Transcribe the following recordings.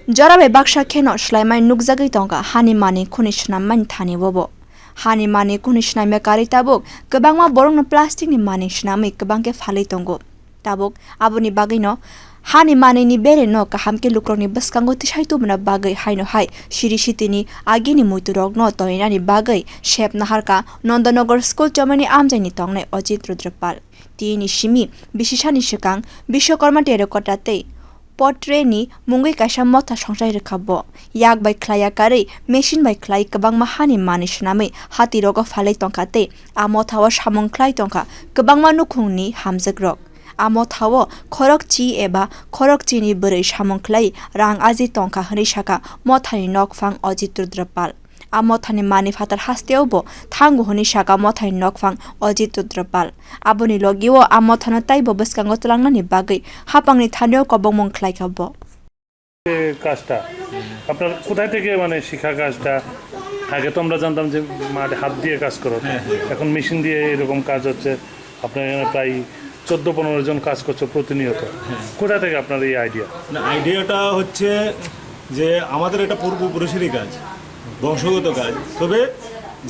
Jorabe baksa kheno shlaimai nukjagui tongkha Haani mani khuni swnamwi thani bobo. Haani mani khuni swnamwi kari tabuk kwbangma borokno plastic ni mani swnamwi kwbangke phalwi tongo. Tabuk aboni bagui no Haani mani ni bere no kahamke lukrokni bwskango tisai tubna bagui haino hai siri sitini agini muiturok no toinani bagui shep naharka nandanagar school chowmohony amchai ni tongnai Ajit rudra tini simi bisisani sikang biswakarma terracotta tei portrait ni mungui kaisa motha songsai rwkha yak bai khwlai kari machine bai khwlai kwbangma Haani mani swnamwi hati rogo phalwi tongkha tei motha o samwng khwlai tongkha kwbangma nwkhung ni hamjwkrok. Motha o khorok chi eba khorok chi ni bwrwi samwng khwlai rang Ajit tongkha hwnui sakha motha ni nokphang Ajit rudra motha ni mani phatar hasteobo thangu hwnui sakha motha ni nokphang Ajit rudra aboni logi o motha no taibo bwskango tlangnani bagui hapangni thanio kwbangma khwlaikha bo কাজটা আপনার কোথায় থেকে মানে শিখা কাজটা আগে তো আমরা জানতাম যে মাঠে হাত দিয়ে কাজ করো এখন মেশিন দিয়ে এরকম কাজ হচ্ছে আপনার এখানে প্রায় 14-15 জন কাজ করছে প্রতিনিয়ত কোথা থেকে আপনার এই আইডিয়া না আইডিয়াটা হচ্ছে যে আমাদের এটা পূর্বপুরুষেরই কাজ বংশগত কাজ তবে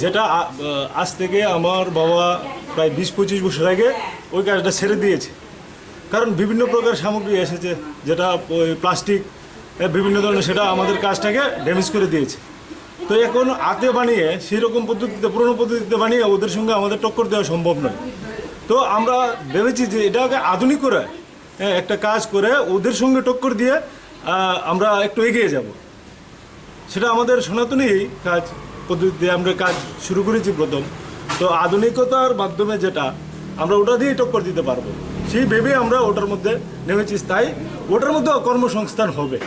যেটা আজ থেকে আমার বাবা প্রায় 20-25 বছর আগে ওই কাজটা ছেড়ে দিয়েছে কারণ বিভিন্ন প্রকার সামগ্রী এসেছে যেটা ওই প্লাস্টিক বিভিন্ন ধরনের সেটা আমাদের কাজটাকে ড্যামেজ করে দিয়েছে তো এখন হাতে বানিয়ে সেই রকম পদ্ধতিতে পুরনো পদ্ধতিতে বানিয়ে ওদের সঙ্গে আমাদের টক্কর দেওয়া সম্ভব নয় তো আমরা ভেবেছি যে এটাকে আধুনিক করে একটা কাজ করে ওদের সঙ্গে টক্কর দিয়ে আমরা একটু এগিয়ে যাব সেটা আমাদের সনাতনী কাজ পদ্ধতিতে আমরা কাজ শুরু করেছি প্রথম তো আধুনিকতার মাধ্যমে যেটা আমরা ওটা দিয়ে টক্কর দিতে পারবো সেই ভেবে আমরা ওটার মধ্যে নেমেছি তাই ওটার মধ্যে কর্মসংস্থান হবে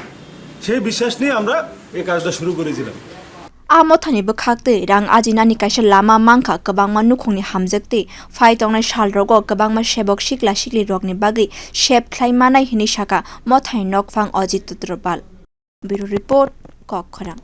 সেই বিশ্বাস নিয়ে আমরা এই কাজটা শুরু করেছিলাম mothani bwkhakte rang ajinani kaisa lama mangkha kwbangma nwkhungni hamjwk tei phai tongnai sal rogo kwbangma sebok sikla sikli rokni bagui shep khlai manai hini sakha mothani nokphang Ajit rudra Bureau Report Kokkhorang.